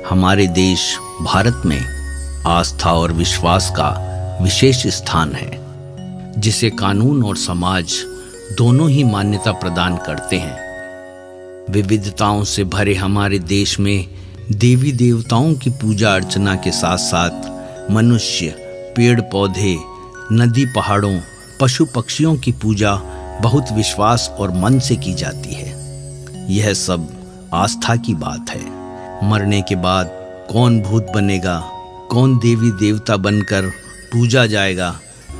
हमारे देश भारत में आस्था और विश्वास का विशेष स्थान है, जिसे कानून और समाज दोनों ही मान्यता प्रदान करते हैं। विविधताओं से भरे हमारे देश में देवी देवताओं की पूजा अर्चना के साथ साथ मनुष्य, पेड़ पौधे, नदी पहाड़ों, पशु पक्षियों की पूजा बहुत विश्वास और मन से की जाती है। यह सब आस्था की बात है। मरने के बाद कौन भूत बनेगा, कौन देवी देवता बनकर पूजा जाएगा,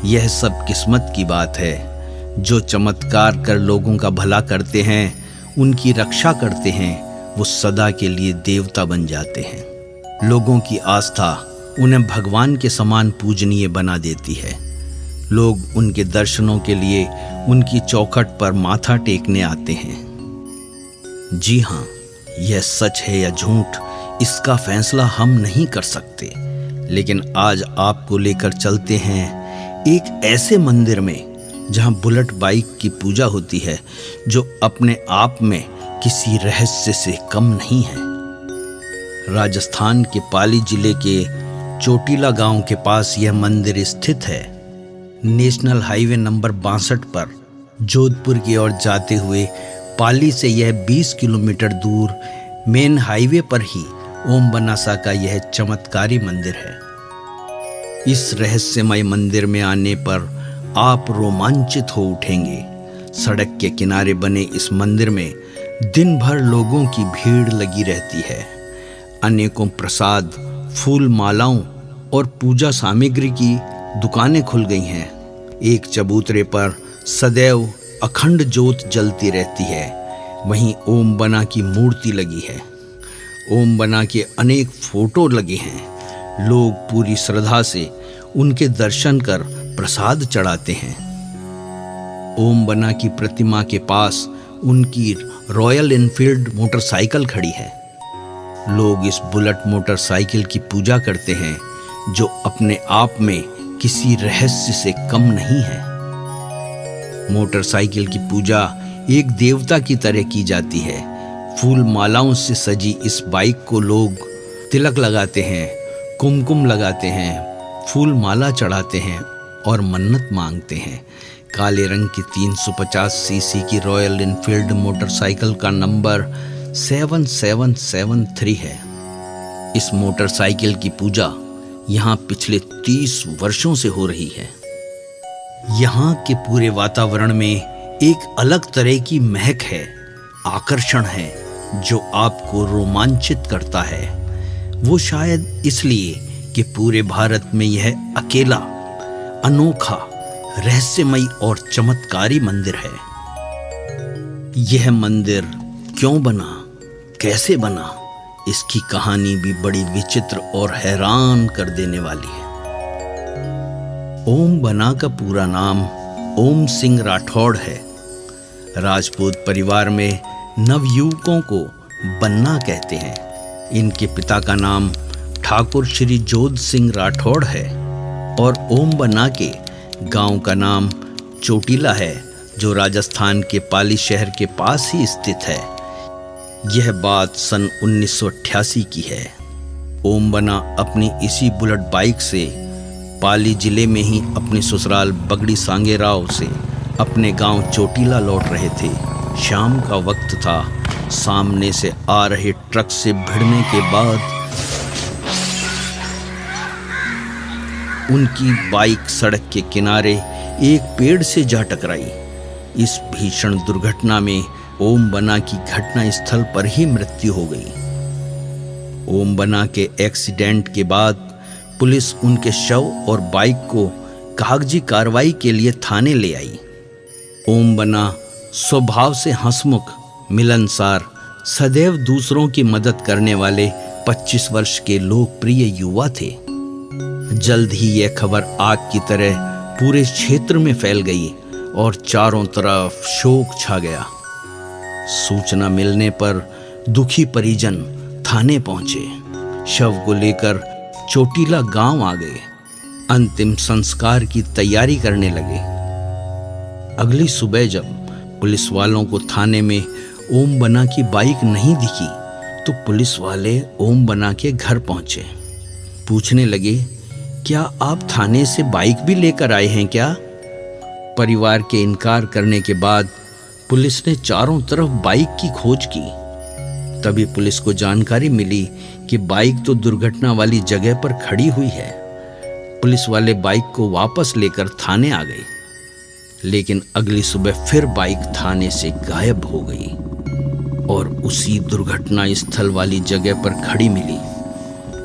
यह सब किस्मत की बात है। जो चमत्कार कर लोगों का भला करते हैं, उनकी रक्षा करते हैं, वो सदा के लिए देवता बन जाते हैं। लोगों की आस्था उन्हें भगवान के समान पूजनीय बना देती है। लोग उनके दर्शनों के लिए उनकी चौखट पर माथा टेकने आते हैं। जी हाँ, यह सच है या झूठ, इसका फैसला हम नहीं कर सकते, लेकिन आज आपको लेकर चलते हैं एक ऐसे मंदिर में जहां बुलेट बाइक की पूजा होती है, जो अपने आप में किसी रहस्य से कम नहीं है। राजस्थान के पाली जिले के चोटीला गांव के पास यह मंदिर स्थित है। नेशनल हाईवे नंबर 62 पर जोधपुर की ओर जाते हुए पाली से यह 20 किलोमीटर दूर मेन हाईवे पर ही ओम बनासा का यह चमत्कारी मंदिर है। इस रहस्यमय मंदिर में आने पर आप रोमांचित हो उठेंगे। सड़क के किनारे बने इस मंदिर में दिन भर लोगों की भीड़ लगी रहती है। अनेकों प्रसाद, फूल मालाओं और पूजा सामग्री की दुकानें खुल गई हैं। एक चबूतरे पर सदैव अखंड ज्योत जलती रहती है। वहीं ओम बना की मूर्ति लगी है। ओम बना के अनेक फोटो लगे हैं। लोग पूरी श्रद्धा से उनके दर्शन कर प्रसाद चढ़ाते हैं। ओम बना की प्रतिमा के पास उनकी रॉयल एनफील्ड मोटरसाइकिल खड़ी है। लोग इस बुलेट मोटरसाइकिल की पूजा करते हैं, जो अपने आप में किसी रहस्य से कम नहीं है। मोटरसाइकिल की पूजा एक देवता की तरह की जाती है। फूल मालाओं से सजी इस बाइक को लोग तिलक लगाते हैं, कुमकुम लगाते हैं, फूल माला चढ़ाते हैं और मन्नत मांगते हैं। काले रंग की 350 सीसी की रॉयल एनफील्ड मोटरसाइकिल का नंबर 7773 है। इस मोटरसाइकिल की पूजा यहाँ पिछले 30 वर्षों से हो रही है। यहाँ के पूरे वातावरण में एक अलग तरह की महक है, आकर्षण है, जो आपको रोमांचित करता है। वो शायद इसलिए कि पूरे भारत में यह अकेला, अनोखा, रहस्यमय और चमत्कारी मंदिर है। यह मंदिर क्यों बना, कैसे बना, इसकी कहानी भी बड़ी विचित्र और हैरान कर देने वाली है। ओम बना का पूरा नाम ओम सिंह राठौड़ है। राजपूत परिवार में नवयुवकों को बन्ना कहते हैं। इनके पिता का नाम ठाकुर श्री जोध सिंह राठौड़ है और ओम बना के गांव का नाम चोटीला है, जो राजस्थान के पाली शहर के पास ही स्थित है। यह बात सन 1988 की है। ओम बना अपनी इसी बुलेट बाइक से पाली जिले में ही अपने ससुराल बगड़ी सांगेराव से अपने गांव चोटीला लौट रहे थे। शाम का वक्त था। सामने से आ रहे ट्रक से भिड़ने के बाद उनकी बाइक सड़क के किनारे एक पेड़ से जा टकराई। इस भीषण दुर्घटना में ओम बना की घटना स्थल पर ही मृत्यु हो गई। ओम बना के एक्सीडेंट के बाद पुलिस उनके शव और बाइक को कागजी कार्रवाई के लिए थाने ले आई। ओम बना स्वभाव से हंसमुख, मिलनसार, सदैव दूसरों की मदद करने वाले 25 वर्ष के लोकप्रिय युवा थे। जल्द ही यह खबर आग की तरह पूरे क्षेत्र में फैल गई और चारों तरफ शोक छा गया। सूचना मिलने पर दुखी परिजन थाने पहुंचे। शव को लेकर चोटीला गांव आ गए। अंतिम संस्कार की तैयारी करने लगे। अगली सुबह जब पुलिस वालों को थाने में ओम बना की बाइक नहीं दिखी, तो पुलिस वाले ओम बना के घर पहुंचे। पूछने लगे, क्या आप थाने से बाइक भी लेकर आए हैं क्या? परिवार के इनकार करने के बाद पुलिस ने चारों तरफ बाइक की खोज की। तभी पुलिस को जानकारी मिली कि बाइक तो दुर्घटना वाली जगह पर खड़ी हुई है। पुलिस वाले बाइक को वापस लेकर थाने आ गए, लेकिन अगली सुबह फिर बाइक थाने से गायब हो गई और उसी दुर्घटना स्थल वाली जगह पर खड़ी मिली।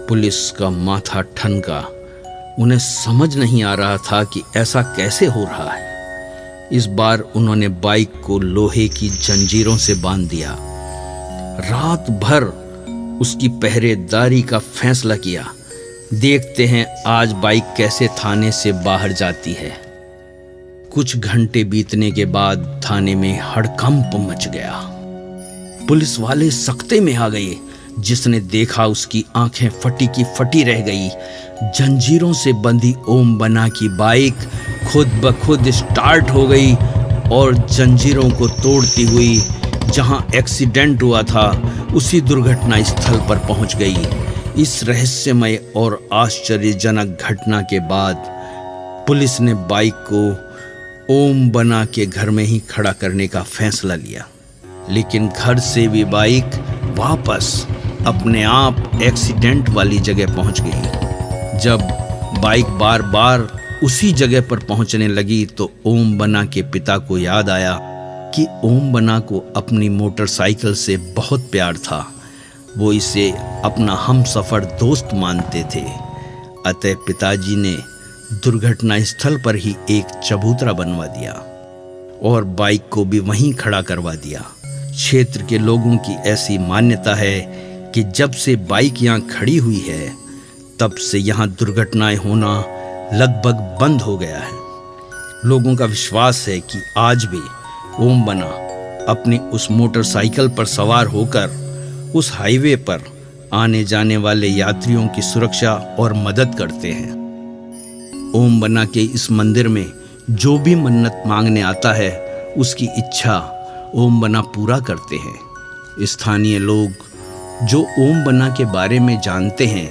पुलिस का माथा ठनका। उन्हें समझ नहीं आ रहा था कि ऐसा कैसे हो रहा है। इस बार उन्होंने बाइक को लोहे की जंजीरों से बांध दिया। रात भर उसकी पहरेदारी का फैसला किया। देखते हैं आज बाइक कैसे थाने से बाहर जाती है। कुछ घंटे बीतने के बाद थाने में हड़कंप मच गया। पुलिस वाले सख्ते में आ गए। जिसने देखा उसकी आंखें फटी की फटी रह गई। जंजीरों से बंधी ओम बना की बाइक खुद ब खुद स्टार्ट हो गई और जंजीरों को तोड़ती हुई जहां एक्सीडेंट हुआ था उसी दुर्घटना स्थल पर पहुंच गई। इस रहस्यमय और आश्चर्यजनक घटना के बाद पुलिस ने बाइक को ओम बना के घर में ही खड़ा करने का फैसला लिया, लेकिन घर से भी बाइक वापस अपने आप एक्सीडेंट वाली जगह पहुंच गई। जब बाइक बार बार उसी जगह पर पहुंचने लगी तो ओम बना के पिता को याद आया कि ओम बना को अपनी मोटरसाइकिल से बहुत प्यार था। वो इसे अपना हमसफर दोस्त मानते थे। अतः पिताजी ने दुर्घटना स्थल पर ही एक चबूतरा बनवा दिया और बाइक को भी वहीं खड़ा करवा दिया। क्षेत्र के लोगों की ऐसी मान्यता है कि जब से बाइक यहाँ खड़ी हुई है तब से यहाँ दुर्घटनाएं होना लगभग बंद हो गया है। लोगों का विश्वास है कि आज भी ओम बना अपनी उस मोटरसाइकिल पर सवार होकर उस हाईवे पर आने जाने वाले यात्रियों की सुरक्षा और मदद करते हैं। ओम बना के इस मंदिर में जो भी मन्नत मांगने आता है उसकी इच्छा ओम बना पूरा करते हैं। स्थानीय लोग जो ओम बना के बारे में जानते हैं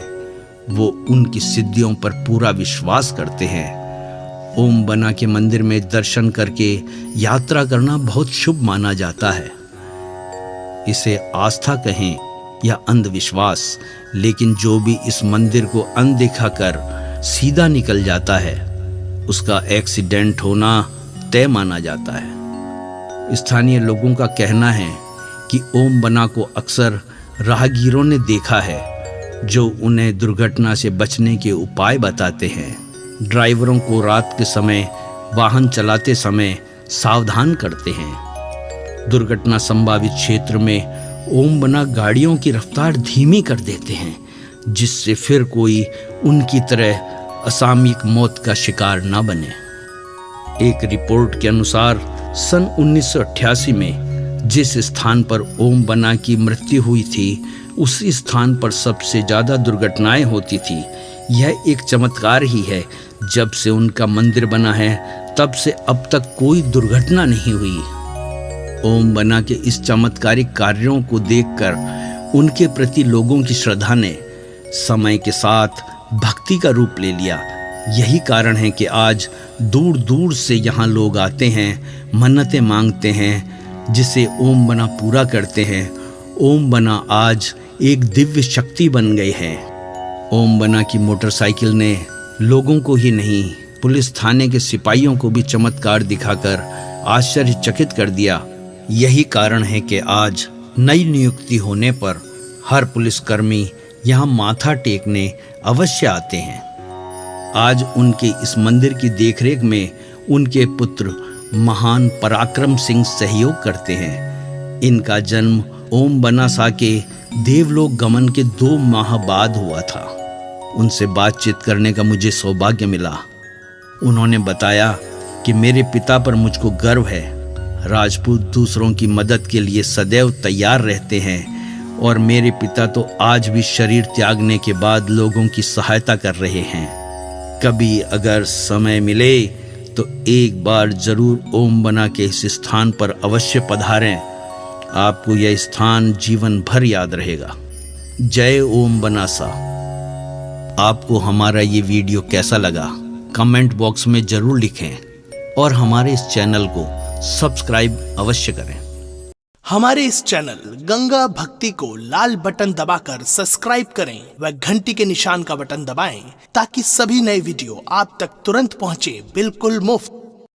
वो उनकी सिद्धियों पर पूरा विश्वास करते हैं। ओम बना के मंदिर में दर्शन करके यात्रा करना बहुत शुभ माना जाता है। इसे आस्था कहें या अंधविश्वास, लेकिन जो भी इस मंदिर को अनदेखा कर सीधा निकल जाता है उसका एक्सीडेंट होना तय माना जाता है। स्थानीय लोगों का कहना है कि ओम बना को अक्सर राहगीरों ने देखा है जो उन्हें दुर्घटना से बचने के उपाय बताते हैं। ड्राइवरों को रात के समय वाहन चलाते समय सावधान करते हैं। दुर्घटना संभावित क्षेत्र में ओम बना गाड़ियों की रफ्तार धीमी कर देते हैं, जिससे फिर कोई उनकी तरह असामयिक मौत का शिकार न बने। एक रिपोर्ट के अनुसार सन 1988 में जिस स्थान पर ओम बना की मृत्यु हुई थी उसी स्थान पर सबसे ज्यादा दुर्घटनाएं होती थी। यह एक चमत्कार ही है। जब से उनका मंदिर बना है तब से अब तक कोई दुर्घटना नहीं हुई। ओम बना के इस चमत्कारिक कार्यों को देखकर उनके प्रति लोगों की श्रद्धा ने समय के साथ भक्ति का रूप ले लिया। यही कारण है कि आज दूर दूर से यहाँ लोग आते हैं, मन्नतें मांगते हैं, जिसे ओम बना पूरा करते हैं। ओम बना आज एक दिव्य शक्ति बन गए हैं। ओम बना की मोटरसाइकिल ने लोगों को ही नहीं, पुलिस थाने के सिपाहियों को भी चमत्कार दिखाकर आश्चर्यचकित कर दिया। यही कारण है कि आज नई नियुक्ति होने पर हर पुलिसकर्मी यहाँ माथा टेकने अवश्य आते हैं। आज उनके इस मंदिर की देखरेख में उनके पुत्र महान पराक्रम सिंह सहयोग करते हैं। इनका जन्म ओम बना सा के देवलोक गमन के 2 माह बाद हुआ था। उनसे बातचीत करने का मुझे सौभाग्य मिला। उन्होंने बताया कि मेरे पिता पर मुझको गर्व है। राजपूत दूसरों की मदद के लिए सदैव तैयार रहते हैं और मेरे पिता तो आज भी शरीर त्यागने के बाद लोगों की सहायता कर रहे हैं। कभी अगर समय मिले तो एक बार जरूर ओम बना के इस स्थान पर अवश्य पधारें आपको यह स्थान जीवन भर याद रहेगा। जय ओम बनासा। आपको हमारा ये वीडियो कैसा लगा कमेंट बॉक्स में जरूर लिखें और हमारे इस चैनल को सब्सक्राइब अवश्य करें। हमारे इस चैनल गंगा भक्ति को लाल बटन दबाकर सब्सक्राइब करें व घंटी के निशान का बटन दबाएं ताकि सभी नए वीडियो आप तक तुरंत पहुंचे बिल्कुल मुफ्त।